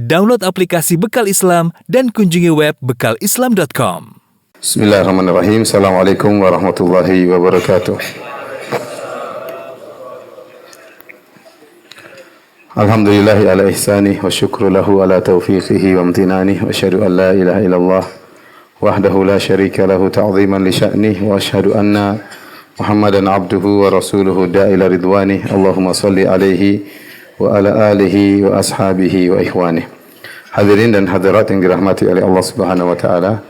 Download aplikasi Bekal Islam dan kunjungi web bekalislam.com. Bismillahirrahmanirrahim. Assalamualaikum warahmatullahi wabarakatuh. Alhamdulillahi ala ihsanih wa syukru lahu ala taufiqihi wa amtinanih wa asyhadu an la ilaha illallah wahdahu la syarika lahu ta'ziman li sya'nih wa asyhadu anna Muhammadan abduhu wa rasuluhu da'ila ridwanih. Allahumma salli alaihi wa ala alihi wa ashabihi wa ikhwanih. Hadirin dan hadirat yang dirahmati oleh Allah Subhanahu wa taala.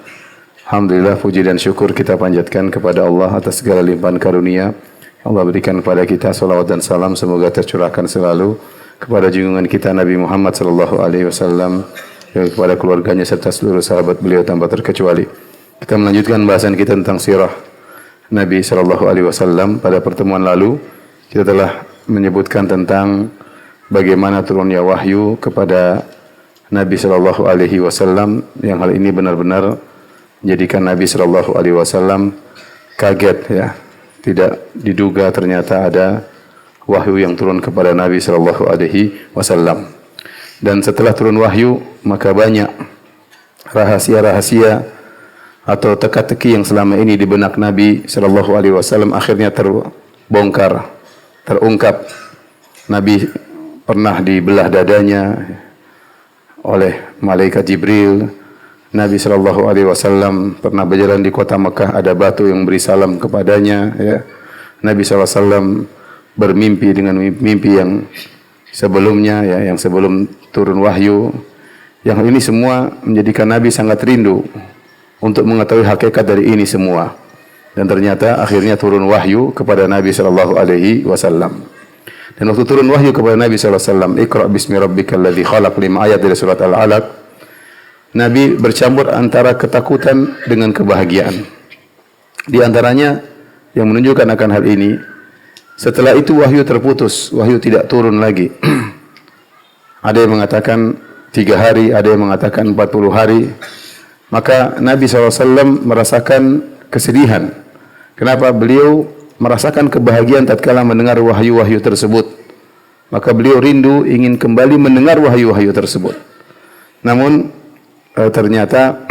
Alhamdulillah, puji dan syukur kita panjatkan kepada Allah atas segala limpahan karunia Allah berikan kepada kita. Salawat dan salam semoga tercurahkan selalu kepada junjungan kita Nabi Muhammad sallallahu alaihi wasallam dan kepada keluarganya serta seluruh sahabat beliau tanpa terkecuali. Kita melanjutkan bahasan kita tentang sirah Nabi sallallahu alaihi wasallam. Pada pertemuan lalu kita telah menyebutkan tentang bagaimana turunnya wahyu kepada Nabi sallallahu alaihi wasallam, yang hal ini benar-benar menjadikan Nabi sallallahu alaihi wasallam kaget, ya. Tidak diduga ternyata ada wahyu yang turun kepada Nabi sallallahu alaihi wasallam. Dan setelah turun wahyu, maka banyak rahasia-rahasia atau teka-teki yang selama ini di benak Nabi sallallahu alaihi wasallam akhirnya terbongkar, terungkap. Nabi pernah dibelah dadanya oleh malaikat Jibril. Nabi sallallahu alaihi wasallam pernah berjalan di kota Mekah, ada batu yang beri salam kepadanya, ya. Nabi sallallahu alaihi wasallam bermimpi dengan mimpi yang sebelumnya, ya, yang sebelum turun wahyu. Yang ini semua menjadikan Nabi sangat rindu untuk mengetahui hakikat dari ini semua. Dan ternyata akhirnya turun wahyu kepada Nabi sallallahu alaihi wasallam. Dan waktu turun wahyu kepada Nabi sallallahu alaihi wasallam, Iqra bismi rabbikal ladzi khalaq, 5 ayat dari surat Al-Alaq, Nabi bercampur antara ketakutan dengan kebahagiaan. Di antaranya yang menunjukkan akan hal ini, setelah itu wahyu terputus, wahyu tidak turun lagi. Ada yang mengatakan 3 hari, ada yang mengatakan 40 hari. Maka Nabi SAW merasakan kesedihan. Kenapa? Beliau merasakan kebahagiaan tatkala mendengar wahyu-wahyu tersebut. Maka beliau rindu ingin kembali mendengar wahyu-wahyu tersebut. Namun ternyata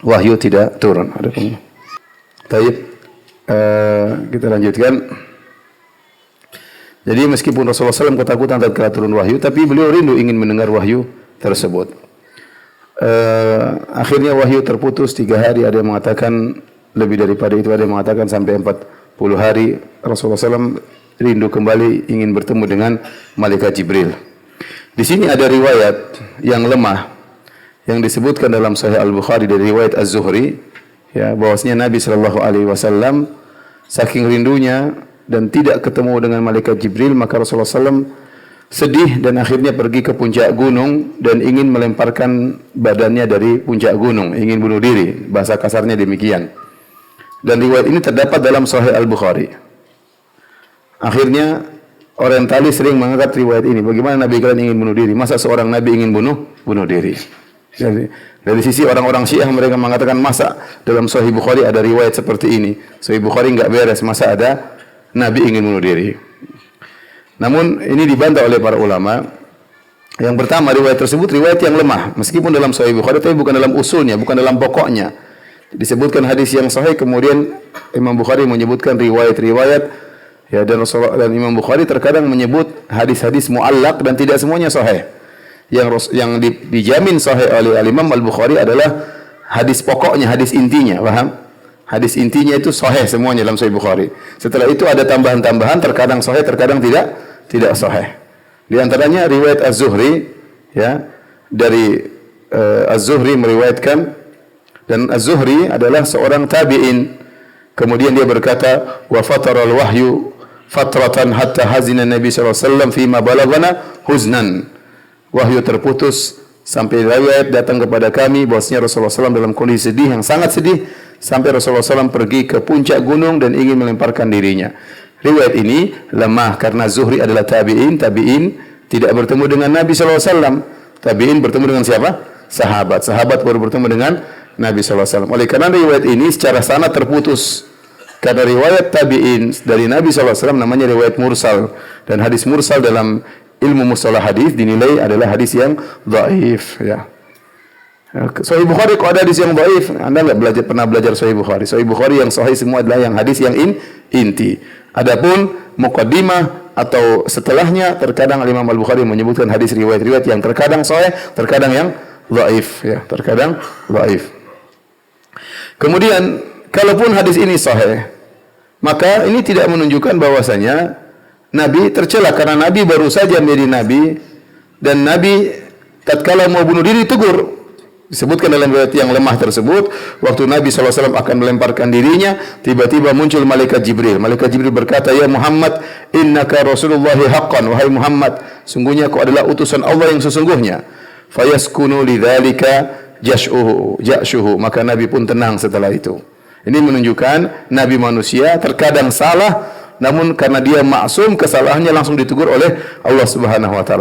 wahyu tidak turun. Baik, kita lanjutkan. Jadi meskipun Rasulullah SAW ketakutan tatkala turun wahyu, tapi beliau rindu ingin mendengar wahyu tersebut. Akhirnya wahyu terputus 3 hari, ada yang mengatakan lebih daripada itu, ada yang mengatakan sampai 40 hari. Rasulullah SAW rindu kembali ingin bertemu dengan malaikat Jibril. Di sini ada riwayat yang lemah yang disebutkan dalam Sahih Al-Bukhari dari riwayat Az-Zuhri, ya, bahwasanya Nabi sallallahu alaihi wasallam saking rindunya dan tidak ketemu dengan malaikat Jibril, maka Rasulullah SAW sedih dan akhirnya pergi ke puncak gunung dan ingin melemparkan badannya dari puncak gunung, ingin bunuh diri, bahasa kasarnya demikian. Dan riwayat ini terdapat dalam Sahih Al-Bukhari. Akhirnya orientalis sering mengangkat riwayat ini. Bagaimana Nabi kalian ingin bunuh diri? Masa seorang Nabi ingin bunuh diri? Jadi, dari sisi orang-orang Syiah mereka mengatakan, masa dalam Sahih Bukhari ada riwayat seperti ini? Sahih Bukhari enggak beres, masa ada Nabi ingin bunuh diri? Namun ini dibantah oleh para ulama. Yang pertama, riwayat tersebut riwayat yang lemah, meskipun dalam Sahih Bukhari, tapi bukan dalam usulnya, bukan dalam pokoknya. Disebutkan hadis yang sahih, kemudian Imam Bukhari menyebutkan riwayat-riwayat, ya, dan Rasulullah dan Imam Bukhari terkadang menyebut hadis-hadis muallaq dan tidak semuanya sahih. Yang dijamin sahih oleh Imam Al-Bukhari adalah hadis pokoknya, hadis intinya, paham? Hadis intinya itu sahih semuanya dalam Sahih Bukhari. Setelah itu ada tambahan-tambahan, terkadang sahih, terkadang tidak sahih. Di antaranya riwayat Az-Zuhri, ya, dari Az-Zuhri meriwayatkan, dan Az-Zuhri adalah seorang tabi'in. Kemudian dia berkata, wa fatara al-wahyu fatratan hatta hazina Nabi sallallahu alaihi wasallam fima balaghana huznan. Wahyu terputus sampai riwayat datang kepada kami bahwasanya Rasulullah SAW dalam kondisi sedih, yang sangat sedih, sampai Rasulullah SAW pergi ke puncak gunung dan ingin melemparkan dirinya. Riwayat ini lemah karena Zuhri adalah tabi'in tidak bertemu dengan Nabi SAW. Tabi'in bertemu dengan siapa? Sahabat baru bertemu dengan Nabi SAW. Oleh karena riwayat ini secara sanad terputus. Karena riwayat tabi'in dari Nabi SAW namanya riwayat mursal. Dan hadis mursal dalam ilmu mustalah hadis dinilai adalah hadis yang dhaif, ya. Sahih Bukhari kok ada hadis yang dhaif? Anda enggak pernah belajar Sahih Bukhari. Sahih Bukhari yang sahih semua adalah yang hadis yang inti. Adapun muqaddimah atau setelahnya terkadang Imam Al-Bukhari menyebutkan hadis riwayat-riwayat yang terkadang sahih, terkadang yang dhaif, ya, terkadang dhaif. Kemudian kalaupun hadis ini sahih, maka ini tidak menunjukkan bahwasanya Nabi tercela karena Nabi baru saja menjadi Nabi dan Nabi tatkala mau bunuh diri tegur. Disebutkan dalam riwayat yang lemah tersebut, waktu Nabi SAW akan melemparkan dirinya, tiba-tiba muncul malaikat Jibril. Malaikat Jibril berkata, "Ya Muhammad, innaka Rasulullahi haqqan." Wahai Muhammad, sungguhnya kau adalah utusan Allah yang sesungguhnya. Fayaskunu lidzalika ja'shuhu. Maka Nabi pun tenang setelah itu. Ini menunjukkan Nabi manusia terkadang salah, namun karena dia maksum, kesalahannya langsung ditegur oleh Allah Subhanahu wa taala.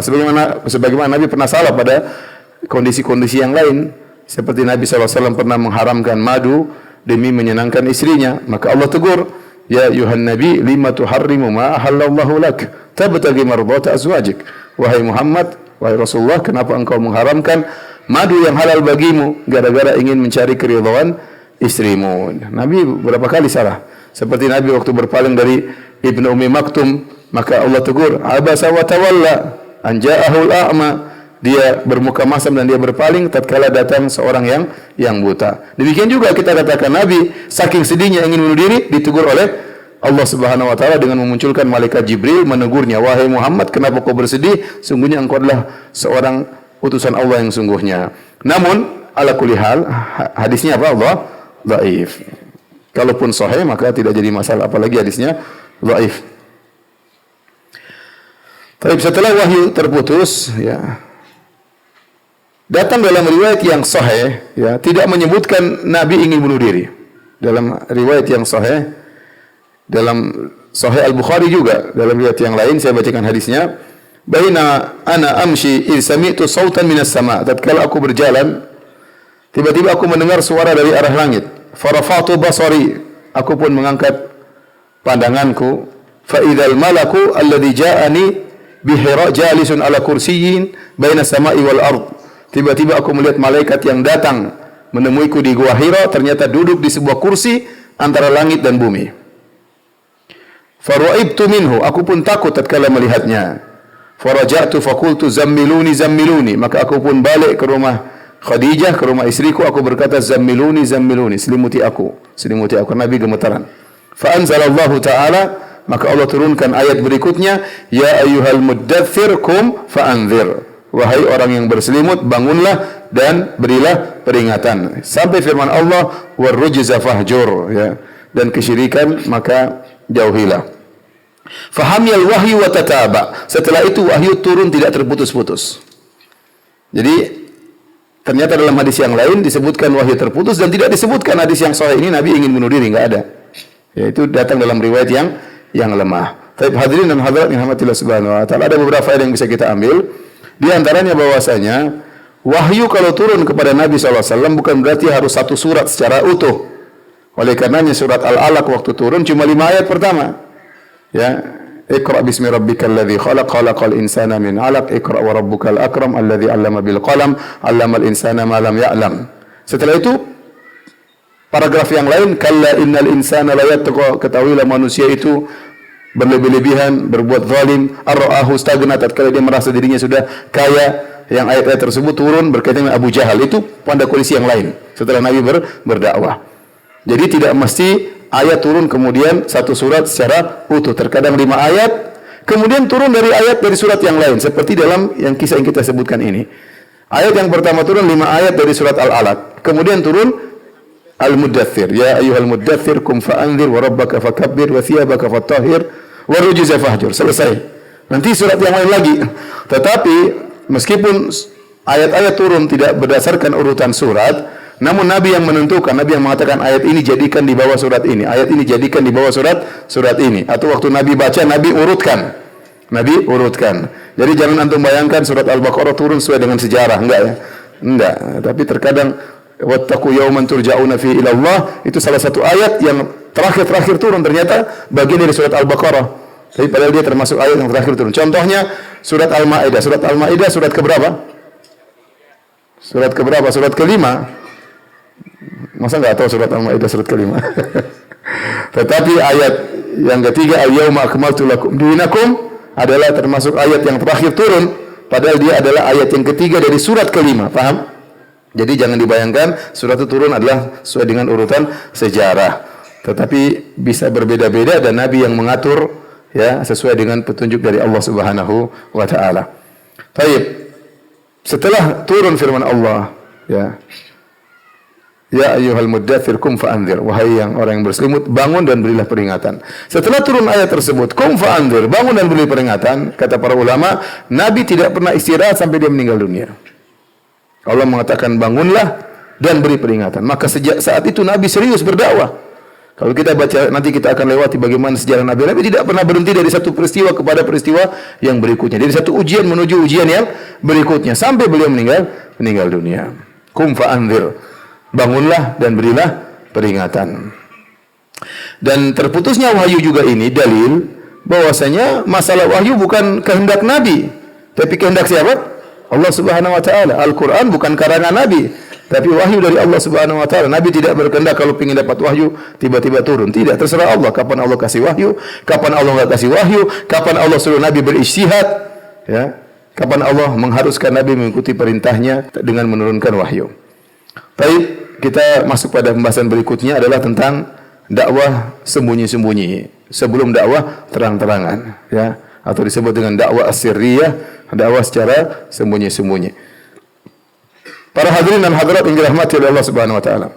Sebagaimana Nabi pernah salah pada kondisi-kondisi yang lain, seperti Nabi SAW pernah mengharamkan madu demi menyenangkan istrinya, maka Allah tegur, "Ya ayuhan Nabi, lima tuharrimu ma ahallallahu lak, tabtaghi mardata azwajik." Wahai Muhammad, wahai Rasulullah, kenapa engkau mengharamkan madu yang halal bagimu gara-gara ingin mencari keridhaan istrimu? Nabi berapa kali salah. Seperti Nabi waktu berpaling dari Ibnu Ummi Maktum, maka Allah tegur, "Abasa wa tawalla an ja'ahul a'ma." Dia bermuka masam dan dia berpaling tatkala datang seorang yang buta. Demikian juga kita katakan Nabi saking sedihnya ingin bunuh diri ditegur oleh Allah Subhanahu wa taala dengan memunculkan malaikat Jibril menegurnya, "Wahai Muhammad, kenapa kau bersedih? Sungguhnya engkau adalah seorang utusan Allah yang sungguhnya." Namun ala kulli hal hadisnya apa? Allah dhaif. Kalaupun sahih maka tidak jadi masalah, apalagi hadisnya dhaif. Tapi setelah wahyu terputus, ya, datang dalam riwayat yang sahih, ya, tidak menyebutkan Nabi ingin bunuh diri. Dalam riwayat yang sahih, dalam Sahih Al-Bukhari juga, dalam riwayat yang lain saya bacakan hadisnya. Baina ana amshi id sami'tu sautan minas sama'. Tatkala aku berjalan, tiba-tiba aku mendengar suara dari arah langit. Farafatu basari. Aku pun mengangkat pandanganku. Fa idzal malaku alladhi ja'ani bihira jalisun ala kursiyyin baina sama'i wal ard. Tiba-tiba aku melihat malaikat yang datang menemuiku di Gua Hira, ternyata duduk di sebuah kursi antara langit dan bumi. Faru'ibtu minhu, aku pun takut tatkala melihatnya. Faraja'tu faqultu zammiluni zammiluni, maka aku pun balik ke rumah Khadijah, ke rumah istriku, aku berkata zammiluni zammiluni, selimuti aku, Nabi gemetaran. Fa anzalallahu ta'ala, maka Allah turunkan ayat berikutnya, ya ayyuhal muddaththir qum fa'anzir. Wahai orang yang berselimut, bangunlah dan berilah peringatan. Sampai firman Allah, warrujza fahjur, ya, dan kesyirikan maka jauhilah. Fahamiyal wahyu wa tataba. Setelah itu wahyu turun tidak terputus-putus. Jadi ternyata dalam hadis yang lain disebutkan wahyu terputus dan tidak disebutkan hadis yang sahih ini Nabi ingin bunuh diri, enggak ada. Yaitu datang dalam riwayat yang lemah. Tapi hadirin dan hadirat yang rahmatillah subhanahu wa ta'ala, ada beberapa faedah yang bisa kita ambil. Di antaranya bahwasanya wahyu kalau turun kepada Nabi SAW bukan berarti harus satu surat secara utuh. Oleh karenanya surat Al-Alaq waktu turun cuma 5 ayat pertama. Ya, Iqra bismi rabbikal ladzi khalaq, khalaqal insana min 'alaq, Iqra wa rabbukal akram alladzi 'allama bil qalam, 'allamal insana ma lam ya'lam. Setelah itu paragraf yang lain, kalla innal insana la yatqa, ketahuilah manusia itu berlebih-lebihan, berbuat zalim, ar-ra'ahu stagna, tatkala dia merasa dirinya sudah kaya. Yang ayat-ayat tersebut turun berkaitan dengan Abu Jahal, itu pada kondisi yang lain setelah Nabi berdakwah. Jadi tidak mesti ayat turun kemudian satu surat secara utuh, terkadang 5 ayat kemudian turun dari ayat dari surat yang lain, seperti dalam yang kisah yang kita sebutkan ini. Ayat yang pertama turun 5 ayat dari surat Al-Alaq, kemudian turun Al-Muddaththir, ya ayyuhal muddaththir kum fa'anzir wa rabbaka fakabbir wa thiyabaka fatahhir warujza fahjur. Selesai. Nanti surat yang lain lagi. Tetapi meskipun ayat-ayat turun tidak berdasarkan urutan surat, namun Nabi yang menentukan, Nabi yang mengatakan ayat ini jadikan di bawah surat ini, ayat ini jadikan di bawah surat ini. Atau waktu Nabi baca, Nabi urutkan. Jadi jangan antum bayangkan surat Al-Baqarah turun sesuai dengan sejarah, enggak ya? Enggak. Tapi terkadang wattaqu yawman turja'una fi ila Allah, itu salah satu ayat yang terakhir turun, ternyata bagian dari surat Al-Baqarah. Tapi padahal dia termasuk ayat yang terakhir turun. Contohnya surat Al-Maidah. Surat Al-Maidah surat keberapa? Surat keberapa? Surat kelima. Masa nggak tahu surat Al-Maidah surat kelima? Tetapi ayat yang ketiga, al-yauma akmaltu lakum dinakum, adalah termasuk ayat yang terakhir turun, padahal dia adalah ayat yang ketiga dari surat kelima. Paham? Jadi jangan dibayangkan surat itu turun adalah sesuai dengan urutan sejarah. Tetapi bisa berbeda-beda dan Nabi yang mengatur ya sesuai dengan petunjuk dari Allah Subhanahu wa taala. Baik. Setelah turun firman Allah, ya. Ya ayyuhal muddatsir qum fa'anzir, wahai yang orang yang berselimut, bangun dan berilah peringatan. Setelah turun ayat tersebut, qum fa'anzir, bangun dan beri peringatan, kata para ulama, Nabi tidak pernah istirahat sampai dia meninggal dunia. Allah mengatakan bangunlah dan beri peringatan. Maka sejak saat itu Nabi serius berdakwah. Kalau kita baca nanti kita akan lewati bagaimana sejarah Nabi. Nabi tidak pernah berhenti dari satu peristiwa kepada peristiwa yang berikutnya. Dari satu ujian menuju ujian yang berikutnya sampai beliau meninggal dunia. Qum fa'anzir. Bangunlah dan berilah peringatan. Dan terputusnya wahyu juga ini dalil bahwasanya masalah wahyu bukan kehendak Nabi, tapi kehendak siapa? Allah Subhanahu wa taala. Al-Qur'an bukan karangan Nabi, tapi wahyu dari Allah Subhanahu wa taala. Nabi tidak berkehendak kalau ingin dapat wahyu tiba-tiba turun. Tidak, terserah Allah kapan Allah kasih wahyu, kapan Allah enggak kasih wahyu, kapan Allah suruh Nabi berijtihad, ya. Kapan Allah mengharuskan Nabi mengikuti perintahnya dengan menurunkan wahyu. Baik, kita masuk pada pembahasan berikutnya adalah tentang dakwah sembunyi-sembunyi sebelum dakwah terang-terangan, ya, atau disebut dengan dakwah as-sirriyah, dakwah secara sembunyi-sembunyi. Para hadirin dan hadirat yang dirahmati oleh Allah Subhanahu wa taala.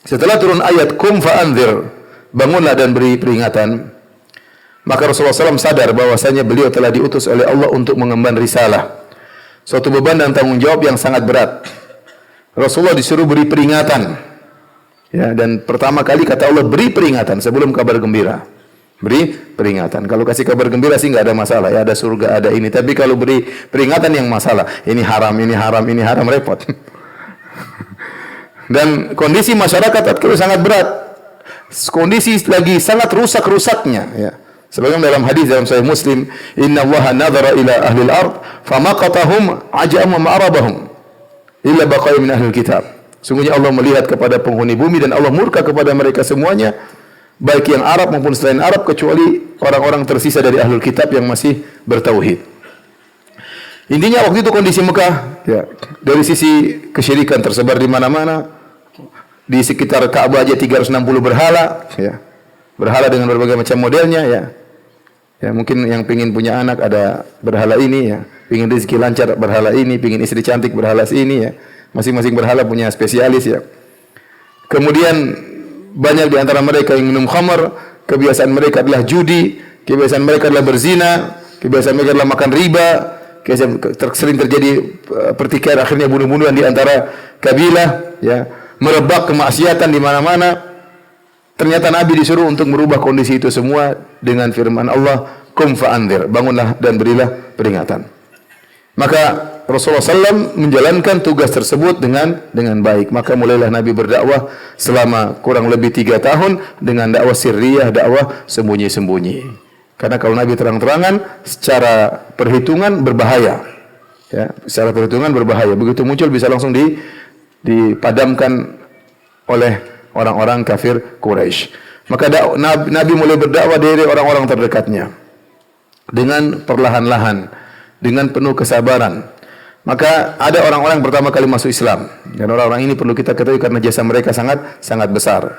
Setelah turun ayat qum fa'anzir, bangunlah dan beri peringatan, maka Rasulullah SAW sadar bahwasanya beliau telah diutus oleh Allah untuk mengemban risalah, suatu beban dan tanggung jawab yang sangat berat. Rasulullah disuruh beri peringatan, ya, dan pertama kali kata Allah beri peringatan sebelum kabar gembira. Beri peringatan. Kalau kasih kabar gembira sih nggak ada masalah, ya, ada surga, ada ini. Tapi kalau beri peringatan yang masalah, ini haram, ini haram, ini haram, repot. Dan kondisi masyarakat itu sangat berat. Kondisi lagi sangat rusak-rusaknya, ya. Sebagaimana dalam hadis dalam Sahih Muslim, Inna Allaha nadhara ila ahli al-ard famaqatahum ajam wa ma'rabahum illa baqaya min ahlil kitab. Sungguhnya Allah melihat kepada penghuni bumi dan Allah murka kepada mereka semuanya, baik yang Arab maupun selain Arab, kecuali orang-orang tersisa dari ahlul kitab yang masih bertauhid. Intinya waktu itu kondisi Mekah, ya, dari sisi kesyirikan tersebar di mana-mana. Di sekitar Ka'bah aja 360 berhala, ya. Berhala dengan berbagai macam modelnya, ya. Ya, mungkin yang pingin punya anak ada berhala ini, ya. Pingin rezeki lancar berhala ini, pingin istri cantik berhala ini, ya. Masing-masing berhala punya spesialis, ya. Kemudian banyak di antara mereka yang minum khamar, kebiasaan mereka adalah judi, kebiasaan mereka adalah berzina, kebiasaan mereka adalah makan riba, sering terjadi pertikaian akhirnya bunuh-bunuhan di antara kabilah, ya. Merebak kemaksiatan di mana-mana. Ternyata Nabi disuruh untuk merubah kondisi itu semua dengan firman Allah, qum fa'anzir, bangunlah dan berilah peringatan. Maka Rasulullah SAW menjalankan tugas tersebut dengan baik. Maka mulailah Nabi berdakwah selama kurang lebih 3 tahun dengan dakwah sirriyah, dakwah sembunyi-sembunyi. Karena kalau Nabi terang-terangan, secara perhitungan berbahaya. Ya, secara perhitungan berbahaya. Begitu muncul bisa langsung dipadamkan oleh orang-orang kafir Quraisy. Maka Nabi mulai berdakwah dari orang-orang terdekatnya dengan perlahan-lahan, dengan penuh kesabaran. Maka ada orang-orang yang pertama kali masuk Islam, dan orang-orang ini perlu kita ketahui karena jasa mereka sangat besar.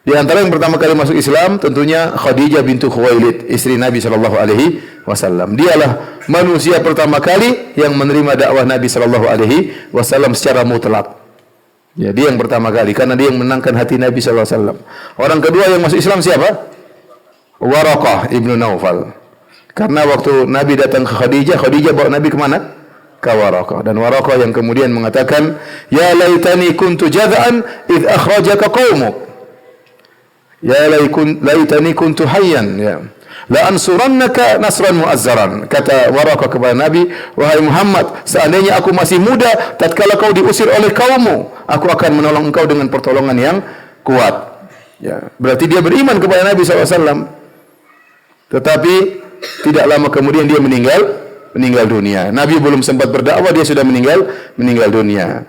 Di antara yang pertama kali masuk Islam tentunya Khadijah bintu Khuwailid, istri Nabi sallallahu alaihi wasallam. Dialah manusia pertama kali yang menerima dakwah Nabi sallallahu alaihi wasallam secara mutlak. Ya, dia yang pertama kali karena dia yang menangkan hati Nabi sallallahu alaihi wasallam. Orang kedua yang masuk Islam siapa? Waraqah ibnu Naufal. Karena waktu Nabi datang ke Khadijah, Khadijah bawa Nabi ke mana? Ke Waraqah. Dan Waraqah yang kemudian mengatakan, "Ya laitani kuntu jaz'an id akhrajaka qaumuk." Ya laitani kuntu hayyan, ya. La ansurannaka nasran mu'azzaran. Kata Waraqah kepada Nabi, wahai Muhammad, seandainya aku masih muda tatkala kau diusir oleh kaummu, aku akan menolong engkau dengan pertolongan yang kuat. Ya, berarti dia beriman kepada Nabi SAW. Tetapi tidak lama kemudian dia meninggal meninggal dunia. Nabi belum sempat berdakwah, dia sudah meninggal dunia.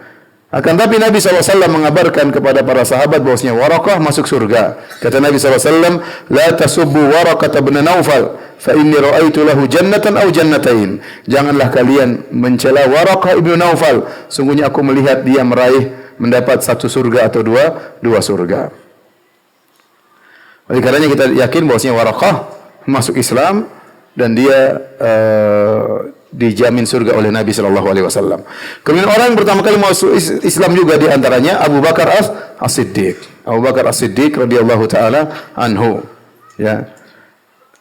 Akan tapi Nabi SAW mengabarkan kepada para sahabat bahwasanya Waraqah masuk surga. Kata Nabi SAW, La tasubbu Waraqah bin Naufal, fa inni ra'aitu lahu jannatan aw jannatain. Janganlah kalian mencela Waraqah ibnu Naufal. Sungguhnya aku melihat dia mendapat satu surga atau dua surga. Oleh karenanya kita yakin bahwasanya Waraqah masuk Islam dan dia dijamin surga oleh Nabi sallallahu alaihi wasallam. Kemudian orang yang pertama kali masuk Islam juga di antaranya Abu Bakar As-Siddiq. Abu Bakar As-Siddiq radhiyallahu taala anhu. Ya.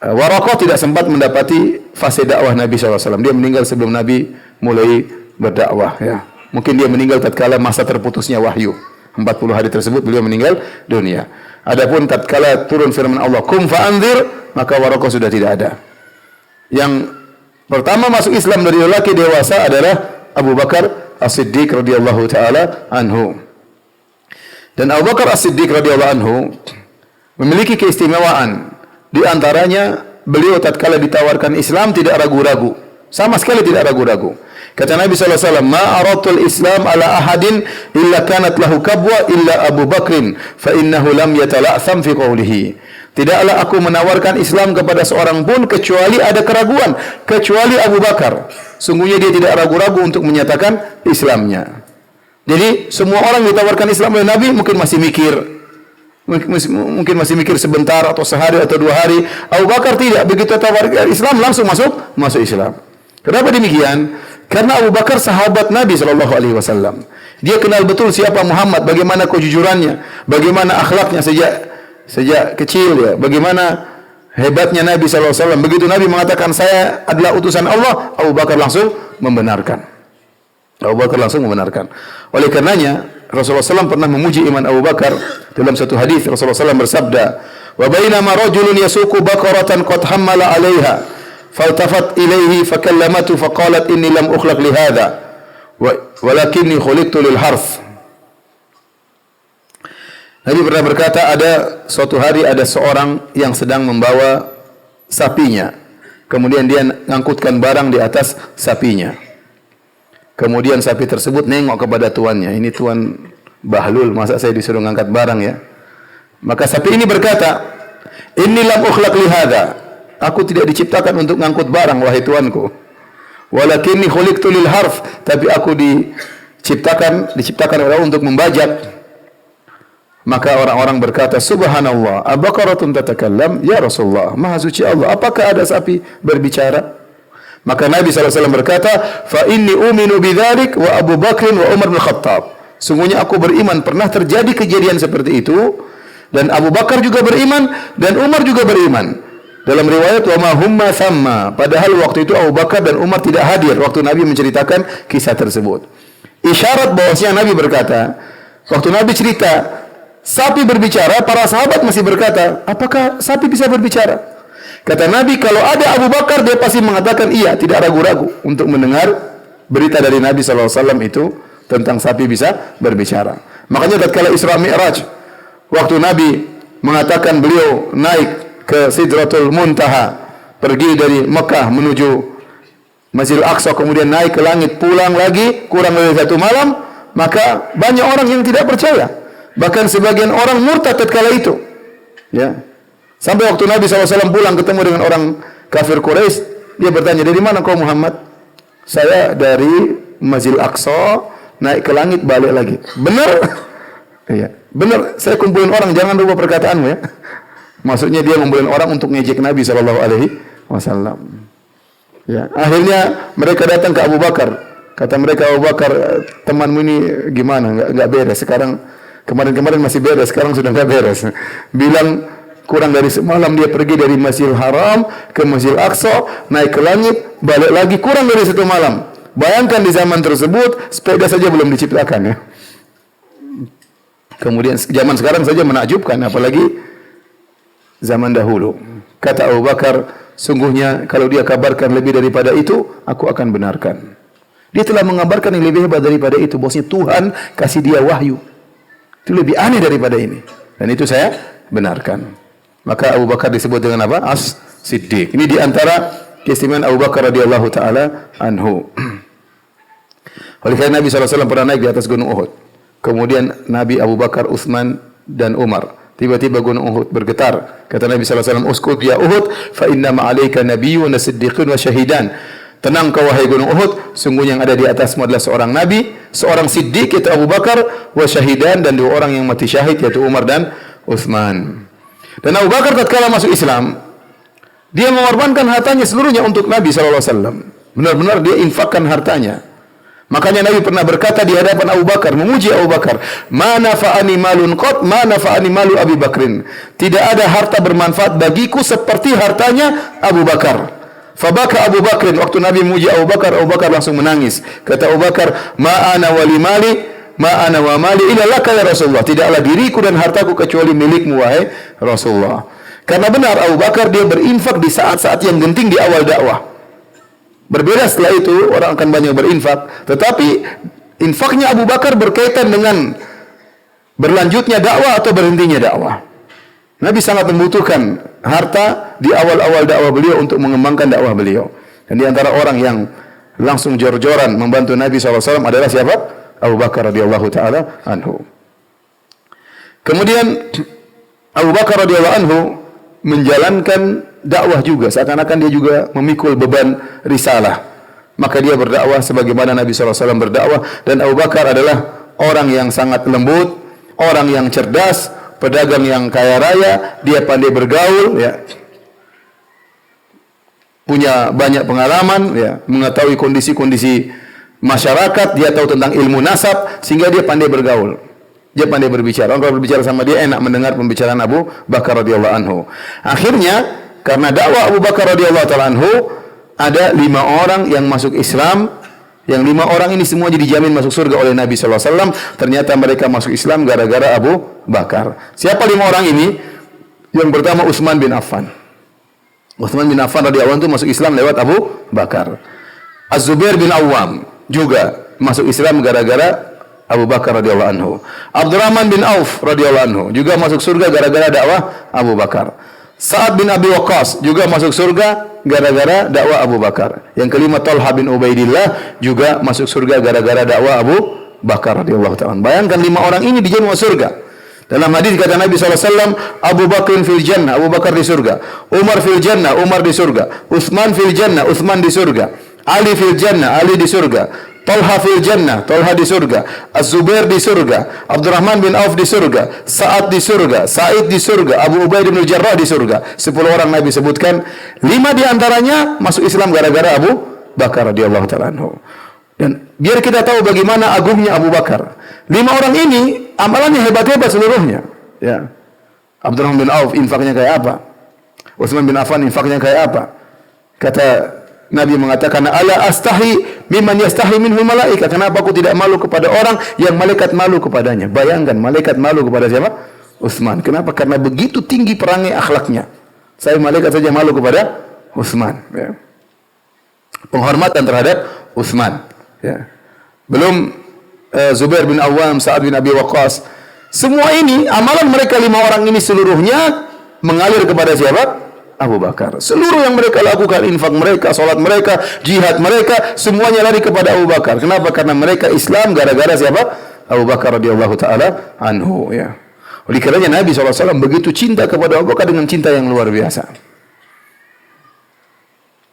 Waraqah tidak sempat mendapati fase dakwah Nabi sallallahu alaihi wasallam. Dia meninggal sebelum Nabi mulai berdakwah, ya. Mungkin dia meninggal tatkala masa terputusnya wahyu. 40 hari tersebut beliau meninggal dunia. Adapun tatkala turun firman Allah, "Qum fa'anzir," maka Waraqah sudah tidak ada. Yang pertama masuk Islam dari lelaki dewasa adalah Abu Bakar As-Siddiq radhiyallahu taala anhu. Dan Abu Bakar As-Siddiq radhiyallahu anhu memiliki keistimewaan. Di antaranya beliau tatkala ditawarkan Islam tidak ragu-ragu, sama sekali tidak ragu-ragu. Kata Nabi SAW, "Ma aratul Islam ala ahadin illa kanat lahu kabwa illa Abu Bakrin, fa innahu lam yatala'tham fi qawlihi." Tidaklah aku menawarkan Islam kepada seorang pun kecuali ada keraguan, kecuali Abu Bakar. Sungguhnya dia tidak ragu-ragu untuk menyatakan Islamnya. Jadi semua orang ditawarkan Islam oleh Nabi mungkin masih mikir. Mungkin masih mikir sebentar atau sehari atau 2 hari. Abu Bakar tidak, begitu tawarkan Islam langsung masuk Islam. Kenapa demikian? Karena Abu Bakar sahabat Nabi sallallahu alaihi wasallam. Dia kenal betul siapa Muhammad, bagaimana kejujurannya, bagaimana akhlaknya sejak kecil ya, bagaimana hebatnya Nabi sallallahu alaihi wasallam. Begitu Nabi mengatakan saya adalah utusan Allah, Abu Bakar langsung membenarkan. Oleh karenanya Rasulullah SAW pernah memuji iman Abu Bakar dalam satu hadis. Rasulullah SAW bersabda, "Wa bainama rajulun yasuqu baqaratan qad hammala 'alaiha, faltafat ilaihi fakallamatu faqalat inni lam ukhlaq li hadha, walakinni khuliqtu lil harth." Nabi pernah berkata, ada suatu hari ada seorang yang sedang membawa sapinya. Kemudian dia mengangkutkan barang di atas sapinya. Kemudian sapi tersebut nengok kepada tuannya. Ini tuan bahlul, masa saya disuruh mengangkat barang ya? Maka sapi ini berkata, "Inni lam ukhlaq li hadha." Aku tidak diciptakan untuk mengangkut barang, wahai tuanku. Walakinni khuliqtu lil harf. Tapi aku diciptakan oleh Allah untuk membajak. Maka orang-orang berkata, "Subhanallah, abaqaratun tatakallam?" Ya Rasulullah, Maha suci Allah, apakah ada sapi berbicara? Maka Nabi SAW berkata, "Fa inni uminu bidzalik wa Abu Bakr wa Umar bin Khattab." Sungguhnya aku beriman pernah terjadi kejadian seperti itu, dan Abu Bakar juga beriman dan Umar juga beriman. Dalam riwayat wa ma humma thamma, padahal waktu itu Abu Bakar dan Umar tidak hadir waktu Nabi menceritakan kisah tersebut. Isyarat bahwasanya Nabi berkata, waktu Nabi cerita sapi berbicara, para sahabat masih berkata, apakah sapi bisa berbicara? Kata Nabi, kalau ada Abu Bakar, dia pasti mengatakan iya, tidak ragu-ragu untuk mendengar berita dari Nabi SAW itu tentang sapi bisa berbicara. Makanya tatkala Isra Mi'raj, waktu Nabi mengatakan beliau naik ke Sidratul Muntaha, pergi dari Mekah menuju Masjidil Aqsa, kemudian naik ke langit, pulang lagi, kurang dari 1 malam, maka banyak orang yang tidak percaya. Bahkan sebagian orang murtad tatkala itu. Ya. Sampai waktu Nabi SAW pulang ketemu dengan orang kafir Quraisy, dia bertanya, "Dari mana kau Muhammad?" "Saya dari Masjidil Aqsa, naik ke langit, balik lagi." "Benar?" "Iya, benar. Saya kumpulin orang, jangan lupa perkataanmu ya." Maksudnya dia ngumpulin orang untuk ngejek Nabi SAW. Ya, akhirnya mereka datang ke Abu Bakar. Kata mereka, "Abu Bakar, temanmu ini gimana? Enggak beres. Sekarang kemarin masih beres, sekarang sudah enggak beres. Bilang kurang dari semalam dia pergi dari Masjidil Haram ke Masjidil Aqsa, naik ke langit, balik lagi kurang dari 1 malam. Bayangkan di zaman tersebut sepeda saja belum diciptakan ya. Kemudian zaman sekarang saja menakjubkan, apalagi zaman dahulu. Kata Abu Bakar, sungguhnya kalau dia kabarkan lebih daripada itu, aku akan benarkan. Dia telah mengabarkan yang lebih hebat daripada itu, bahwasanya Tuhan kasih dia wahyu. Itu lebih aneh daripada ini. Dan itu saya benarkan. Maka Abu Bakar disebut dengan apa? As-Siddiq. Ini di antara keistimewaan Abu Bakar radhiyallahu taala anhu. Oleh karena Nabi SAW pernah naik di atas gunung Uhud. Kemudian Nabi Abu Bakar, Utsman dan Umar. Tiba-tiba gunung Uhud bergetar. Kata Nabi SAW, "Uskut ya Uhud, fa inna ma'alaika nabiyyun wa siddiqun wa syahidan." Tenang kau wahai gunung Uhud, sungguh yang ada di atasmu adalah seorang nabi, seorang siddiq yaitu Abu Bakar, wa syahidan dan dua orang yang mati syahid yaitu Umar dan Utsman. Dan Abu Bakar tatkala masuk Islam, dia mengorbankan hartanya seluruhnya untuk Nabi SAW. Benar-benar dia infakkan hartanya. Makanya Nabi pernah berkata di hadapan Abu Bakar, memuji Abu Bakar, "Ma nafa'ani malun qat, ma nafa'ani malu Abi Bakrin." Tidak ada harta bermanfaat bagiku seperti hartanya Abu Bakar. Fabaka Abu Bakrin, waktu Nabi memuji Abu Bakar langsung menangis. Kata Abu Bakar, "Ma ana wali mali, ma ana wa mali illa laka ya Rasulullah." Tidaklah diriku dan hartaku kecuali milikmu wahai Rasulullah. Karena benar Abu Bakar dia berinfak di saat-saat yang genting di awal dakwah. Berbeda setelah itu orang akan banyak berinfak, tetapi infaknya Abu Bakar berkaitan dengan berlanjutnya dakwah atau berhentinya dakwah. Nabi sangat membutuhkan harta di awal-awal dakwah beliau untuk mengembangkan dakwah beliau. Dan di antara orang yang langsung jor-joran membantu Nabi SAW adalah siapa? Abu Bakar radhiyallahu taala anhu. Kemudian Abu Bakar radhiyallahu anhu menjalankan dakwah juga, seakan-akan dia juga memikul beban risalah. Maka dia berdakwah sebagaimana Nabi SAW berdakwah. Dan Abu Bakar adalah orang yang sangat lembut, orang yang cerdas, pedagang yang kaya raya, dia pandai bergaul, ya, punya banyak pengalaman, ya, mengetahui kondisi-kondisi masyarakat, dia tahu tentang ilmu nasab, sehingga dia pandai bergaul. Dia pandai berbicara. Orang kalau berbicara sama dia enak mendengar pembicaraan Abu Bakar radhiyallahu anhu. Akhirnya karena dakwah Abu Bakar radhiyallahu taala anhu, ada 5 orang yang masuk Islam. Yang 5 orang ini semua dijamin masuk surga oleh Nabi sallallahu alaihi wasallam. Ternyata mereka masuk Islam gara-gara Abu Bakar. Siapa 5 orang ini? Yang pertama Utsman bin Affan. Utsman bin Affan radhiyallahu anhu masuk Islam lewat Abu Bakar. Az-Zubair bin Awwam juga masuk Islam gara-gara Abu Bakar radhiyallahu anhu. Abdurrahman bin Auf radhiyallahu anhu juga masuk surga gara-gara dakwah Abu Bakar. Sa'ad bin Abi Waqqas juga masuk surga gara-gara dakwah Abu Bakar. Yang kelima Talha bin Ubaidillah juga masuk surga gara-gara dakwah Abu Bakar radhiyallahu ta'ala. Bayangkan 5 orang ini dijamin masuk surga. Dalam hadis kata Nabi SAW, Abu Bakr fil jannah, Abu Bakar di surga. Umar fil jannah, Umar di surga. Utsman fil jannah, Utsman di surga. Ali fil jannah, Ali di surga. Talha fil jannah, Talha di surga. Az-Zubair di surga. Abdurrahman bin Auf di surga. Sa'ad di surga. Sa'id di surga. Abu Ubaidah bin Jarrah di surga. 10 orang Nabi sebutkan. 5 di antaranya masuk Islam gara-gara Abu Bakar radhiyallahu ta'ala anhu. Dan biar kita tahu bagaimana agungnya Abu Bakar. 5 orang ini amalannya hebat-hebat seluruhnya. Ya. Abdurrahman bin Auf infaknya kayak apa? Utsman bin Affan infaknya kayak apa? Kata Nabi mengatakan, "Ala astahi mimman yastahi minhul malaika." Kenapa aku tidak malu kepada orang yang malaikat malu kepadanya? Bayangkan, malaikat malu kepada siapa? Utsman. Kenapa? Karena begitu tinggi perangai akhlaknya. Saya malaikat saja malu kepada Utsman. Ya. Penghormatan terhadap Utsman. Ya. Belum Zubair bin Awwam, Sa'ad bin Abi Waqqas. Semua ini, amalan mereka 5 orang ini seluruhnya mengalir kepada siapa? Abu Bakar. Seluruh yang mereka lakukan, infak mereka, salat mereka, jihad mereka, semuanya lari kepada Abu Bakar. Kenapa? Karena mereka Islam gara-gara siapa? Abu Bakar radhiyallahu taala anhu, ya. Oleh karenanya Nabi SAW begitu cinta kepada Abu Bakar dengan cinta yang luar biasa.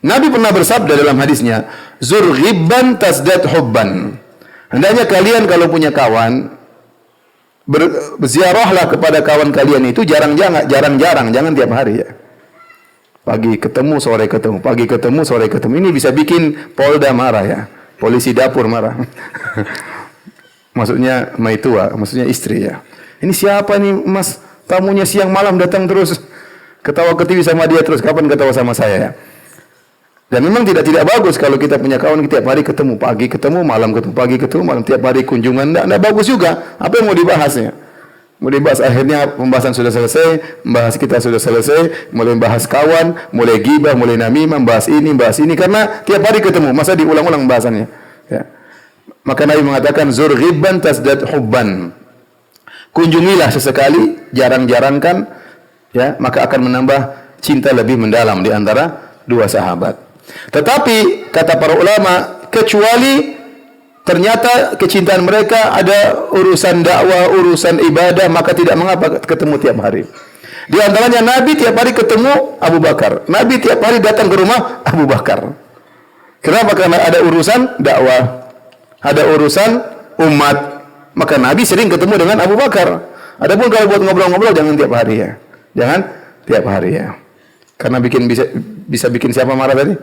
Nabi pernah bersabda dalam hadisnya, "Zur ghibban tasdad hubban." Hendaknya kalian kalau punya kawan, berziarahlah kepada kawan kalian itu jarang-jarang, jangan tiap hari, ya. Pagi ketemu, sore ketemu, pagi ketemu, sore ketemu. Ini bisa bikin Polda marah, ya. Polisi dapur marah. Maksudnya maitua, maksudnya istri, ya. Ini siapa nih mas? Tamunya siang malam datang terus. Ketawa-ketiwi sama dia terus. Kapan ketawa sama saya, ya? Dan memang tidak bagus kalau kita punya kawan tiap hari ketemu. Pagi ketemu, malam ketemu, pagi ketemu, malam tiap hari kunjungan. Tidak bagus juga. Apa yang mau dibahasnya? Mau dibahas, akhirnya pembahasan sudah selesai, membahas kita sudah selesai, mulai bahas kawan, mulai gibah, mulai namimah, bahas ini, karena tiap hari ketemu, masa diulang-ulang bahasannya. Ya. Maka Nabi mengatakan, zur ghibban tasdad hubban. Kunjungilah sesekali, jarang-jarangkan, ya, maka akan menambah cinta lebih mendalam di antara 2 sahabat. Tetapi kata para ulama, kecuali ternyata kecintaan mereka ada urusan dakwah, urusan ibadah, maka tidak mengapa ketemu tiap hari. Di antaranya Nabi tiap hari ketemu Abu Bakar. Nabi tiap hari datang ke rumah Abu Bakar. Kenapa? Karena ada urusan dakwah, ada urusan umat. Maka Nabi sering ketemu dengan Abu Bakar. Adapun kalau buat ngobrol-ngobrol jangan tiap hari ya. Jangan tiap hari ya. Karena bisa bikin siapa marah tadi?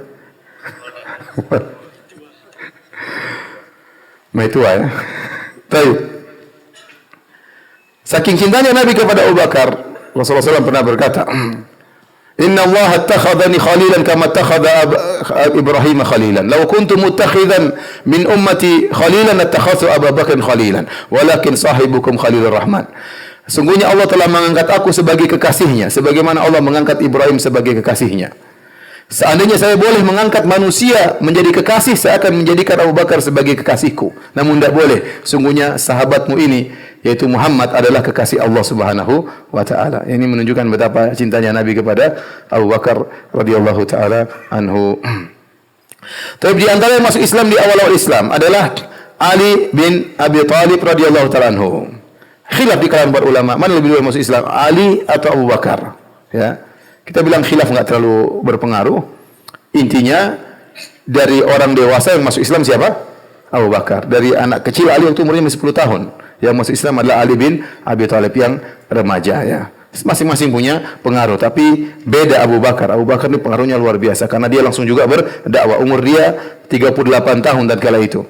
Maitua ya. Baik. Saking cintanya Nabi kepada Abu Bakar, Rasulullah SAW pernah berkata, Inna Allah attakhadhani khalilan kama attakhadha Ibrahim khalilan. Law kuntu muttakhidan min ummati khalilan attakhadhu Abu Bakr khalilan. Walakin sahibukum Khalilur Rahman. Sungguhnya Allah telah mengangkat aku sebagai kekasihnya, sebagaimana Allah mengangkat Ibrahim sebagai kekasihnya. Seandainya saya boleh mengangkat manusia menjadi kekasih, saya akan menjadikan Abu Bakar sebagai kekasihku. Namun tidak boleh. Sungguhnya sahabatmu ini, yaitu Muhammad, adalah kekasih Allah Subhanahu wa taala. Ini menunjukkan betapa cintanya Nabi kepada Abu Bakar radhiyallahu taala anhu. Tapi di antara yang masuk Islam di awal-awal Islam adalah Ali bin Abi Thalib radhiyallahu taala anhu. Khilaf di kalangan para ulama, mana lebih dulu masuk Islam, Ali atau Abu Bakar? Ya. Kita bilang khilaf enggak terlalu berpengaruh. Intinya dari orang dewasa yang masuk Islam siapa? Abu Bakar. Dari anak kecil Ali waktu umurnya masih 10 tahun. Yang masuk Islam adalah Ali bin Abi Thalib yang remaja ya. Masing-masing punya pengaruh, tapi beda Abu Bakar. Abu Bakar ini pengaruhnya luar biasa karena dia langsung juga berdakwah. Umur dia 38 tahun dan kala itu.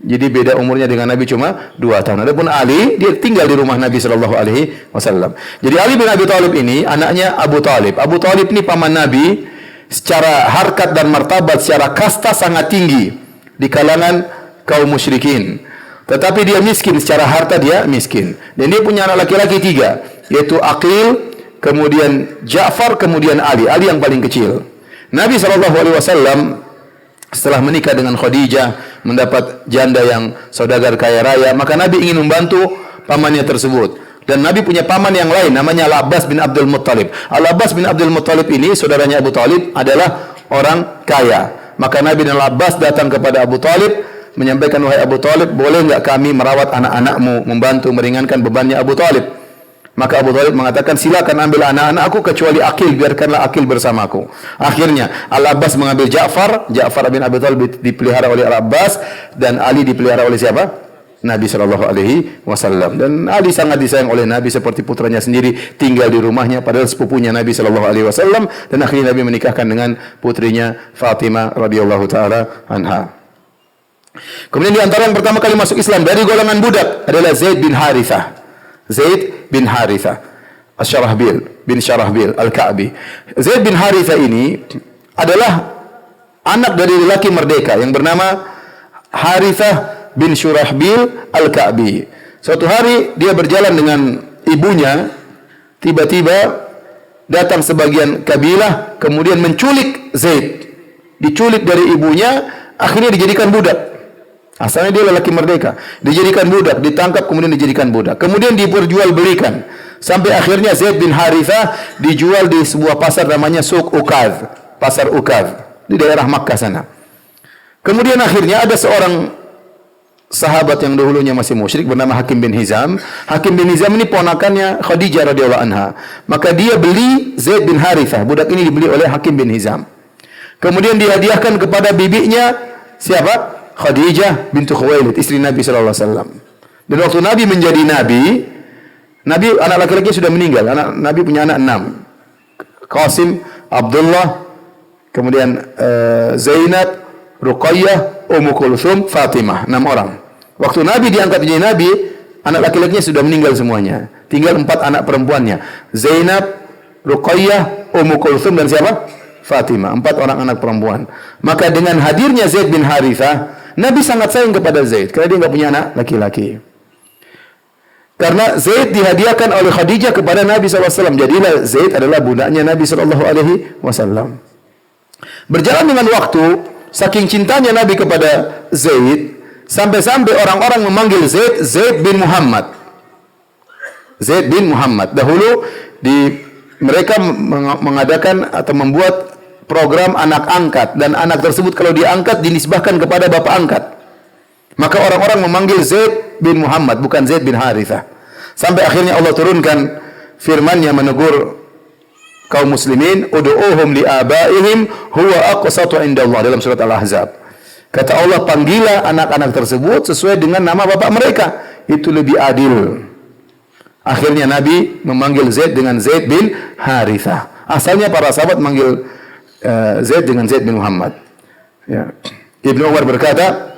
Jadi beda umurnya dengan Nabi cuma 2 tahun. Adapun Ali, dia tinggal di rumah Nabi sallallahu alaihi wasallam. Jadi Ali bin Abi Thalib ini anaknya Abu Thalib. Abu Thalib ini paman Nabi, secara harkat dan martabat, secara kasta sangat tinggi di kalangan kaum musyrikin. Tetapi dia miskin, secara harta dia miskin. Dan dia punya anak laki-laki 3, yaitu Aqil, kemudian Ja'far, kemudian Ali. Ali yang paling kecil. Nabi sallallahu alaihi wasallam setelah menikah dengan Khadijah, mendapat janda yang saudagar kaya raya, maka Nabi ingin membantu pamannya tersebut. Dan Nabi punya paman yang lain, namanya Al-Abbas bin Abdul Muttalib. Al-Abbas bin Abdul Muttalib ini, saudaranya Abu Talib, adalah orang kaya. Maka Nabi dan Al-Abbas datang kepada Abu Talib, menyampaikan, wahai Abu Talib, boleh enggak kami merawat anak-anakmu, membantu meringankan bebannya Abu Talib? Maka Abu Thalib mengatakan, silakan ambil anak-anakku kecuali Aqil, biarkanlah Aqil bersamaku. Akhirnya Al-Abbas mengambil Ja'far bin Abi Thalib dipelihara oleh Al-Abbas, dan Ali dipelihara oleh siapa? Nabi sallallahu alaihi wasallam. Dan Ali sangat disayang oleh Nabi seperti putranya sendiri, tinggal di rumahnya padahal sepupunya Nabi sallallahu alaihi wasallam, dan akhirnya Nabi menikahkan dengan putrinya Fatimah radhiyallahu taala anha. Kemudian di antara yang pertama kali masuk Islam dari golongan budak adalah Zaid bin Harithah. Zaid bin Harithah Asy-Syarahbil bin Syarahbil Al-Ka'bi. Zaid bin Harithah ini adalah anak dari lelaki merdeka yang bernama Harithah bin Syurahbil Al-Ka'bi. Suatu hari dia berjalan dengan ibunya, tiba-tiba datang sebagian kabilah kemudian menculik Zaid. Diculik dari ibunya, akhirnya dijadikan budak. Asalnya dia lelaki merdeka, dijadikan budak, ditangkap kemudian dijadikan budak. Kemudian diperjualbelikan sampai akhirnya Zaid bin Harithah dijual di sebuah pasar namanya Suq Ukaz, pasar Ukaz di daerah Makkah sana. Kemudian akhirnya ada seorang sahabat yang dahulunya masih musyrik bernama Hakim bin Hizam. Hakim bin Hizam ini ponakannya Khadijah radhiyallahu anha. Maka dia beli Zaid bin Harithah. Budak ini dibeli oleh Hakim bin Hizam. Kemudian dihadiahkan kepada bibinya siapa? Khadijah bintu Khuwailid, istri Nabi sallallahu alaihi wasallam. Dan waktu Nabi menjadi nabi, anak laki-lakinya sudah meninggal. Nabi punya anak 6. Qasim, Abdullah, kemudian Zainab, Ruqayyah, Ummu Kulthum, Fatimah, 6 orang. Waktu Nabi diangkat menjadi nabi, anak laki-lakinya sudah meninggal semuanya. Tinggal 4 anak perempuannya. Zainab, Ruqayyah, Ummu Kulthum dan siapa? Fatimah, 4 orang anak perempuan. Maka dengan hadirnya Zaid bin Harithah, Nabi sangat sayang kepada Zaid karena dia enggak punya anak laki-laki. Karena Zaid dihadiahkan oleh Khadijah kepada Nabi SAW. Jadilah Zaid adalah budaknya Nabi SAW. Berjalan dengan waktu, saking cintanya Nabi kepada Zaid, sampai-sampai orang-orang memanggil Zaid, Zaid bin Muhammad. Zaid bin Muhammad. Dahulu mereka mengadakan atau membuat program anak angkat, dan anak tersebut kalau diangkat dinisbahkan kepada bapak angkat. Maka orang-orang memanggil Zaid bin Muhammad, bukan Zaid bin Harithah. Sampai akhirnya Allah turunkan firman-Nya menegur kaum muslimin, ud'uuhum li'abaihim huwa aqsatu indallah, dalam surat Al-Ahzab. Kata Allah, panggilah anak-anak tersebut sesuai dengan nama bapak mereka, itu lebih adil. Akhirnya Nabi memanggil Zaid dengan Zaid bin Harithah. Asalnya para sahabat manggil Zaid dengan Zaid bin Muhammad. Ya. Ibnu Umar berkata,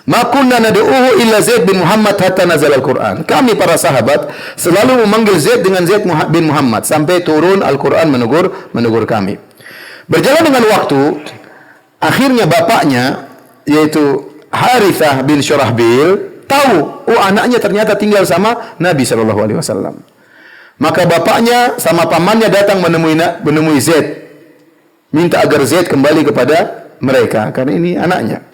"Ma kunna nad'uhu illa Zaid bin Muhammad hatta nazal al-Qur'an." Kami para sahabat selalu memanggil Zaid dengan Zaid bin Muhammad sampai turun Al-Qur'an menegur kami. Berjalan dengan waktu, akhirnya bapaknya yaitu Harithah bin Syurahbil tahu, anaknya ternyata tinggal sama Nabi sallallahu alaihi wasallam. Maka bapaknya sama pamannya datang menemui Zaid, minta agar Zaid kembali kepada mereka karena ini anaknya.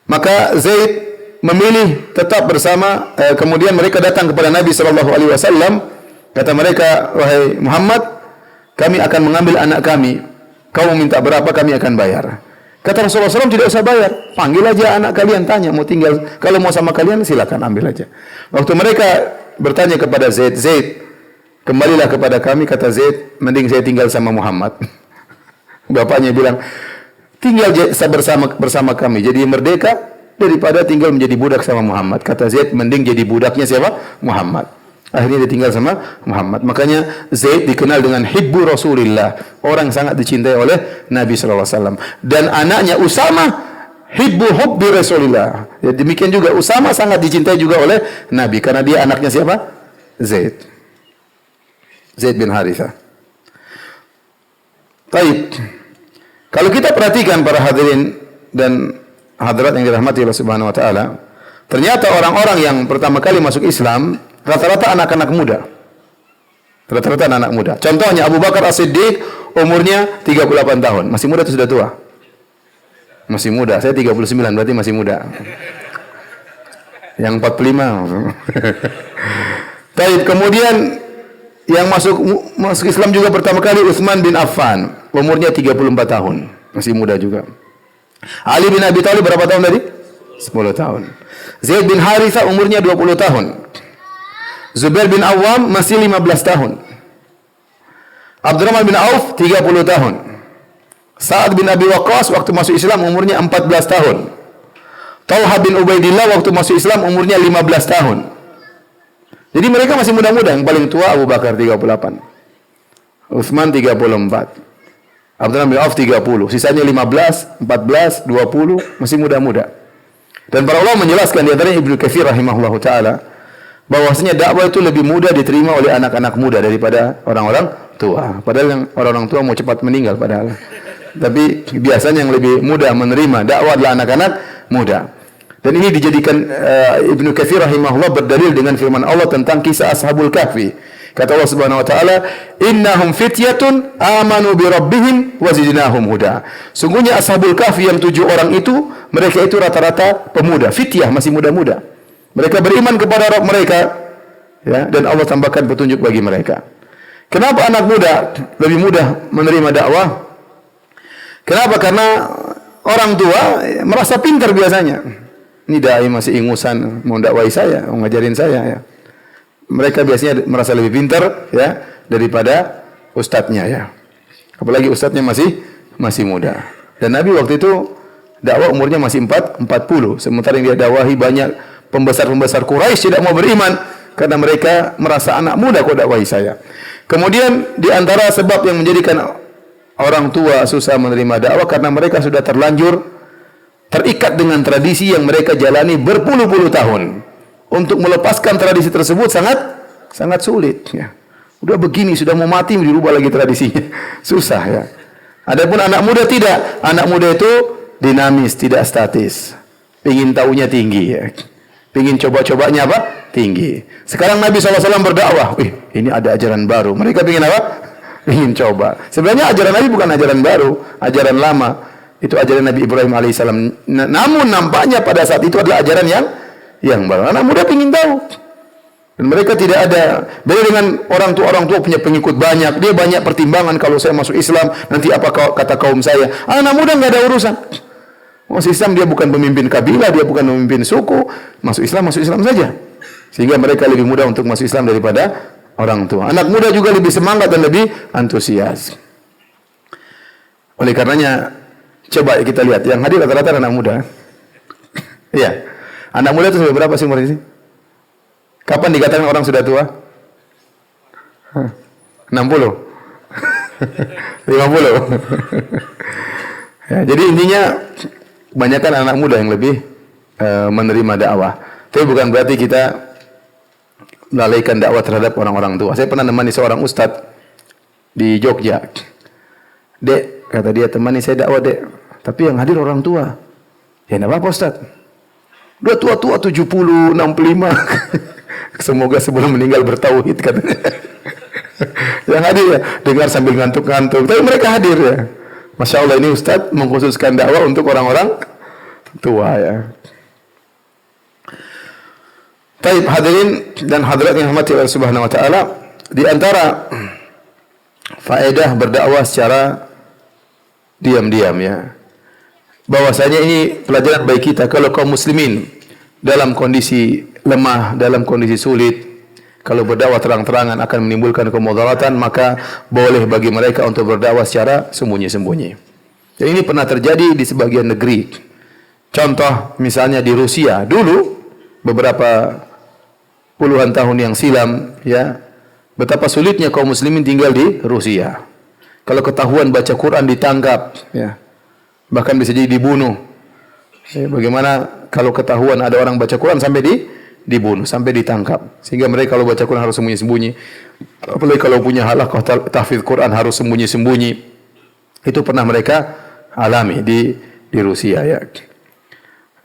Maka Zaid memilih tetap bersama. Kemudian mereka datang kepada Nabi sallallahu alaihi wasallam. Kata mereka, "Wahai Muhammad, kami akan mengambil anak kami. Kau minta berapa, kami akan bayar." Kata Rasulullah SAW, tidak usah bayar. Panggil aja anak kalian, tanya mau tinggal. Kalau mau sama kalian, silakan ambil aja. Waktu mereka bertanya kepada Zaid, "Zaid, kembalilah kepada kami." Kata Zaid, "Mending saya tinggal sama Muhammad." Bapaknya bilang, "Tinggal bersama kami, jadi merdeka daripada tinggal menjadi budak sama Muhammad." Kata Zaid, "Mending jadi budaknya siapa? Muhammad." Akhirnya dia tinggal sama Muhammad. Makanya Zaid dikenal dengan Hibbu Rasulillah, orang sangat dicintai oleh Nabi sallallahu alaihi wasallam. Dan anaknya Usama Hubbi Rasulillah. Ya, demikian juga Usama sangat dicintai juga oleh Nabi karena dia anaknya siapa? Zaid bin Harithah. Baik. Kalau kita perhatikan para hadirin dan hadirat yang dirahmati Allah Subhanahu wa taala, ternyata orang-orang yang pertama kali masuk Islam rata-rata anak-anak muda. Rata-rata anak muda. Contohnya Abu Bakar As-Siddiq umurnya 38 tahun. Masih muda atau sudah tua? Masih muda. Saya 39, berarti masih muda. Yang 45. Baik, kemudian yang masuk Islam juga pertama kali Utsman bin Affan, umurnya 34 tahun. Masih muda juga. Ali bin Abi Thalib berapa tahun tadi? 10 tahun. Zaid bin Harithah umurnya 20 tahun. Zubair bin Awam masih 15 tahun. Abdurrahman bin Auf 30 tahun. Sa'ad bin Abi Waqqas waktu masuk Islam umurnya 14 tahun. Talha bin Ubaidillah waktu masuk Islam umurnya 15 tahun. Jadi mereka masih muda-muda. Yang paling tua Abu Bakar 38. Utsman 34. Abdurrahman bin Auf 30. Sisanya 15, 14, 20. Masih muda-muda. Dan para ulama menjelaskan, di antaranya Ibnu Katsir rahimahullahu taala, bahwasanya dakwah itu lebih mudah diterima oleh anak-anak muda daripada orang-orang tua. Padahal yang orang-orang tua mau cepat meninggal padahal. Tapi biasanya yang lebih mudah menerima dakwah adalah anak-anak muda. Dan ini dijadikan Ibnu Katsir rahimahullah berdalil dengan firman Allah tentang kisah Ashabul Kahfi. Kata Allah Subhanahu wa taala, "Innahum fityatun amanu bi rabbihim wa zidnahum huda." Sungguhnya Ashabul Kahfi yang 7 orang itu, mereka itu rata-rata pemuda, fityah, masih muda-muda. Mereka beriman kepada Rabb mereka, ya, dan Allah tambahkan petunjuk bagi mereka. Kenapa anak muda lebih mudah menerima dakwah? Kenapa? Karena orang tua merasa pintar biasanya. Ini dai masih ingusan mau dakwahi saya, mau ngajarin saya, ya. Mereka biasanya merasa lebih pintar, ya, daripada ustadznya, ya. Apalagi ustadznya masih muda. Dan Nabi waktu itu dakwah umurnya masih 40, sementara yang dia dakwahi banyak pembesar-pembesar Quraisy tidak mau beriman karena mereka merasa anak muda kok dakwahi saya. Kemudian di antara sebab yang menjadikan orang tua susah menerima dakwah karena mereka sudah terlanjur terikat dengan tradisi yang mereka jalani berpuluh-puluh tahun. Untuk melepaskan tradisi tersebut sangat sulit, ya. Udah begini, sudah mau mati dirubah lagi tradisinya. Susah, ya. Adapun anak muda tidak. Anak muda itu dinamis, tidak statis. Ingin taunya tinggi, ya. Ingin coba-cobanya apa? Tinggi. Sekarang Nabi SAW berdakwah. Ini ada ajaran baru. Mereka ingin apa? Ingin coba. Sebenarnya ajaran Nabi bukan ajaran baru, ajaran lama. Itu ajaran Nabi Ibrahim alaihissalam. Namun nampaknya pada saat itu adalah ajaran yang baru. Anak muda ingin tahu. Dan mereka tidak ada beda dengan orang tua punya pengikut banyak. Dia banyak pertimbangan, kalau saya masuk Islam nanti apa kata kaum saya. Anak muda enggak ada urusan. Masuk Islam dia bukan pemimpin kabilah, dia bukan pemimpin suku. Masuk Islam saja. Sehingga mereka lebih mudah untuk masuk Islam daripada orang tua. Anak muda juga lebih semangat dan lebih antusias. Oleh karenanya, coba kita lihat yang hadir rata-rata anak muda. Iya. Anak muda itu sampai berapa sih umur ini? Kapan dikatakan orang sudah tua? 60. 50. Ya, jadi intinya kebanyakan anak muda yang lebih menerima dakwah. Tapi bukan berarti kita melalaikan dakwah terhadap orang-orang tua. Saya pernah menemani seorang ustadz di Jogja. Dek, kata dia, temani saya dakwah, Dek. Tapi yang hadir orang tua. Ya enggak apa-apa, Ustaz. Udah tua-tua 70, 65. Semoga sebelum meninggal bertauhid katanya. Yang hadir ya, dengar sambil ngantuk-ngantuk. Tapi mereka hadir ya. Masya Allah, ini Ustaz mengkhususkan dakwah untuk orang-orang tua ya. Baik, hadirin dan hadirat yang dirahmati Allah Subhanahu wa taala, di antara faedah berdakwah secara diam-diam ya. Bahwasanya ini pelajaran bagi kita kalau kaum muslimin dalam kondisi lemah, dalam kondisi sulit, kalau berdakwah terang-terangan akan menimbulkan kemudaratan, maka boleh bagi mereka untuk berdakwah secara sembunyi-sembunyi. Dan ini pernah terjadi di sebagian negeri. Contoh misalnya di Rusia dulu beberapa puluhan tahun yang silam ya, betapa sulitnya kaum muslimin tinggal di Rusia. Kalau ketahuan baca Quran ditangkap ya. Bahkan bisa jadi dibunuh. Ya, bagaimana kalau ketahuan ada orang baca Quran sampai dibunuh, sampai ditangkap. Sehingga mereka kalau baca Quran harus sembunyi-sembunyi. Apalagi kalau punya halaqah tahfidz Quran harus sembunyi-sembunyi. Itu pernah mereka alami di Rusia ya.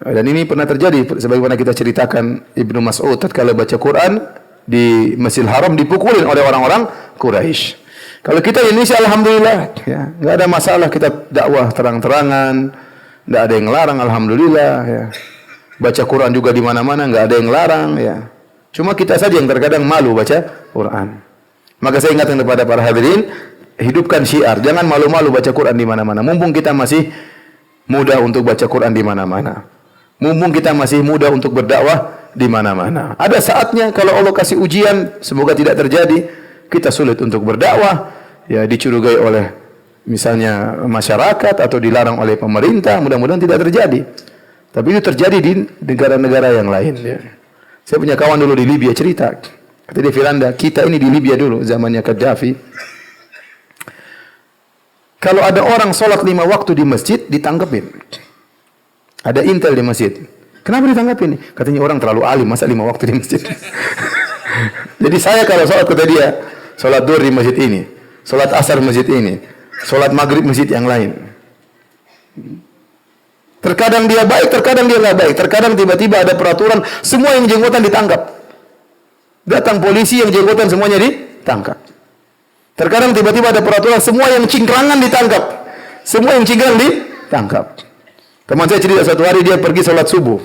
Dan ini pernah terjadi sebagaimana kita ceritakan Ibnu Mas'ud tatkala baca Quran di Masjidil Haram dipukulin oleh orang-orang Quraisy. Kalau kita di Indonesia alhamdulillah ya, enggak ada masalah, kita dakwah terang-terangan, enggak ada yang larang alhamdulillah ya. Baca Quran juga di mana-mana enggak ada yang larang ya. Cuma kita saja yang terkadang malu baca Quran. Maka saya ingatkan kepada para hadirin, hidupkan syiar, jangan malu-malu baca Quran di mana-mana. Mumpung kita masih muda untuk baca Quran di mana-mana. Mumpung kita masih muda untuk berdakwah di mana-mana. Ada saatnya kalau Allah kasih ujian, semoga tidak terjadi, kita sulit untuk berdakwah, ya dicurigai oleh misalnya masyarakat atau dilarang oleh pemerintah, mudah-mudahan tidak terjadi. Tapi itu terjadi di negara-negara yang lain. Ya. Saya punya kawan dulu di Libya cerita, kata dia, Firanda, kita ini di Libya dulu zamannya Gaddafi. Kalau ada orang sholat 5 waktu di masjid, ditangkepin. Ada intel di masjid. Kenapa ditangkapin? Katanya orang terlalu alim, masa 5 waktu di masjid. Jadi saya kalau sholat kata dia, sholat duhur di masjid ini, sholat asar masjid ini, sholat maghrib masjid yang lain. Terkadang dia baik, terkadang dia nggak baik. Terkadang tiba-tiba ada peraturan, semua yang jenggotan ditangkap. Datang polisi yang jenggotan semuanya ditangkap. Terkadang tiba-tiba ada peraturan, semua yang cingkrangan ditangkap. Semua yang cingkrang ditangkap. Teman saya cerita satu hari dia pergi sholat subuh.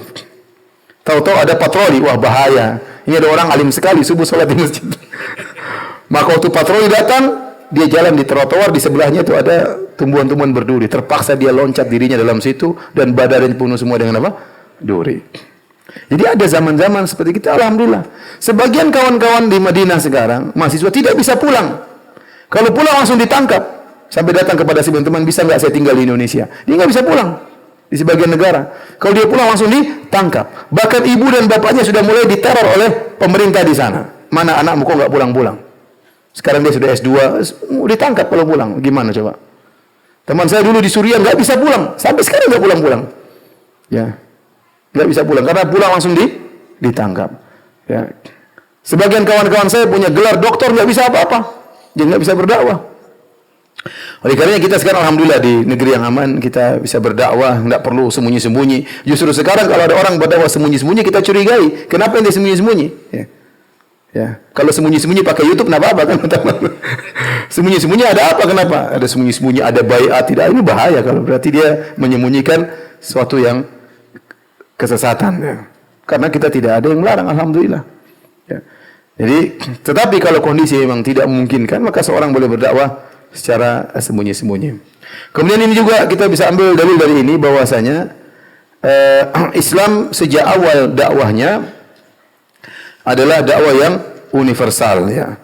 Tahu-tahu ada patroli, wah bahaya. Ini ada orang alim sekali subuh sholat di masjid. Maka waktu patroli datang, dia jalan di trotoar, di sebelahnya itu ada tumbuhan-tumbuhan berduri. Terpaksa dia loncat dirinya dalam situ dan badannya penuh semua dengan apa? Duri. Jadi ada zaman-zaman seperti kita, alhamdulillah. Sebagian kawan-kawan di Madinah sekarang, mahasiswa tidak bisa pulang. Kalau pulang langsung ditangkap. Sampai datang kepada sebagian teman, bisa nggak saya tinggal di Indonesia? Dia nggak bisa pulang. Di sebagian negara, kalau dia pulang langsung ditangkap. Bahkan ibu dan bapaknya sudah mulai diteror oleh pemerintah di sana. Mana anakmu kok nggak pulang-pulang? Sekarang dia sudah S2, ditangkap kalau pulang. Gimana coba? Teman saya dulu di Suriah nggak bisa pulang, sampai sekarang nggak pulang-pulang. Ya, nggak bisa pulang karena pulang langsung ditangkap. Ya. Sebagian kawan-kawan saya punya gelar doktor nggak bisa apa-apa, dia nggak bisa berdakwah. Oleh karenanya kita sekarang alhamdulillah di negeri yang aman, kita bisa berdakwah, tidak perlu sembunyi-sembunyi. Justru sekarang kalau ada orang berdakwah sembunyi-sembunyi, kita curigai. Kenapa dia sembunyi-sembunyi? Ya. Ya. Kalau sembunyi-sembunyi pakai YouTube, tidak apa-apa kan? Sembunyi-sembunyi ada apa? Kenapa? Ada sembunyi-sembunyi, ada baiat, tidak. Ini bahaya kalau berarti dia menyembunyikan sesuatu yang kesesatan. Ya. Karena kita tidak ada yang melarang, alhamdulillah. Ya. Jadi, tetapi kalau kondisi memang tidak memungkinkan, maka seorang boleh berdakwah secara sembunyi-sembunyi. Kemudian ini juga kita bisa ambil dalil dari ini bahwasanya Islam sejak awal dakwahnya adalah dakwah yang universal, ya.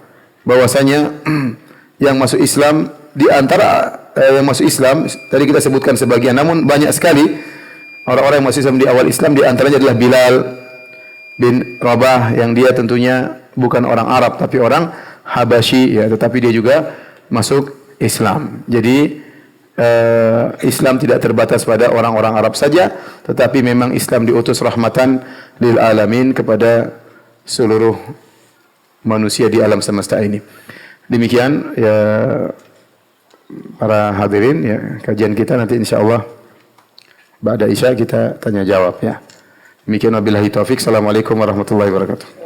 Bahwasanya yang masuk Islam di antara yang masuk Islam tadi kita sebutkan sebagian, namun banyak sekali orang-orang yang masuk Islam di awal Islam, di antaranya adalah Bilal bin Rabah yang dia tentunya bukan orang Arab tapi orang Habasyi, ya, tetapi dia juga masuk Islam. Jadi Islam tidak terbatas pada orang-orang Arab saja, tetapi memang Islam diutus rahmatan lil alamin kepada seluruh manusia di alam semesta ini. Demikian ya para hadirin, ya, kajian kita nanti insyaallah ba'da Isya kita tanya jawab, ya. Demikian wabillahi taufik. Assalamualaikum warahmatullahi wabarakatuh.